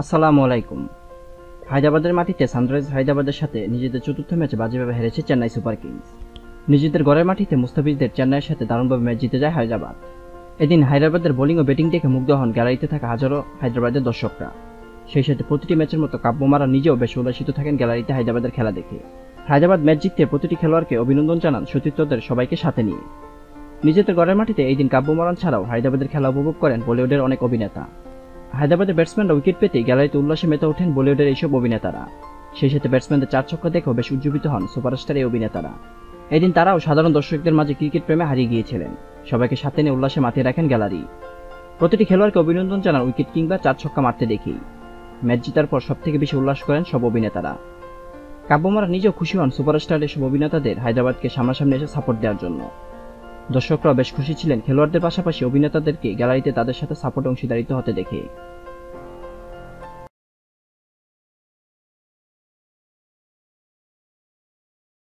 আসসালামু আলাইকুম। হায়দ্রাবাদের মাটিতে সানরাইজ হায়দ্রাবাদের সাথে নিজেদের চতুর্থ ম্যাচে বাজেভাবে হেরেছে চেন্নাই সুপার কিংস। নিজেদের ঘরের মাটিতে মুস্তাফিজদের চেন্নাইয়ের সাথে দারুণভাবে ম্যাচ জিতে যায় হায়দ্রাবাদ। এদিন হায়দ্রাবাদের বোলিং ও ব্যাটিং দেখে মুগ্ধ হন গ্যালারিতে থাকা হাজারো হায়দ্রাবাদের দর্শকরা। সেই সাথে প্রতিটি ম্যাচের মতো কাব্যমারা নিজেও বেশ উল্লাসিত থাকেন গ্যালারিতে হায়দ্রাবাদের খেলা দেখে। হায়দ্রাবাদ ম্যাচ জিততে প্রতিটি খেলোয়াড়কে অভিনন্দন জানান সতীর্থদের সবাইকে সাথে নিয়ে। নিজেদের ঘরের মাটিতে এই দিন কাব্যমারান ছাড়াও হায়দ্রাবাদের খেলা উপভোগ করেন বলিউডের অনেক অভিনেতা। হায়দ্রাবাদের ব্যাটসম্যানরা উইকেট পেতেই গ্যালারিতে উল্লাসে মেতে ওঠেন বলিউডের এইসব অভিনেতারা। সেই সাথে ব্যাটসম্যানদের 4 ছক্কা দেখেও বেশ উজ্জীবিত হন সুপারস্টার এই অভিনেতারা। এদিন তারাও সাধারণ দর্শকদের মাঝে ক্রিকেট প্রেমে হারিয়ে গিয়েছিলেন। সবাইকে সাথে নিয়ে উল্লাসে মাতিয়ে রাখেন গ্যালারি। প্রতিটি খেলোয়াড়কে অভিনন্দন জানান উইকেট কিংবা 4 ছক্কা মারতে দেখেই। ম্যাচ জেতার পর সবথেকে বেশি উল্লাস করেন সব অভিনেতারা। কাব্যমারা নিজেও খুশি হন সুপারস্টার এসব অভিনেতাদের হায়দ্রাবাদকে সামনাসামনি এসে সাপোর্ট দেওয়ার জন্য। দর্শকরাও বেশ খুশি ছিলেন খেলোয়াড়দের পাশাপাশি অভিনেতাদেরকে গ্যালারিতে তাদের সাথে সাপোর্ট অংশীদারিত্ব হতে দেখে।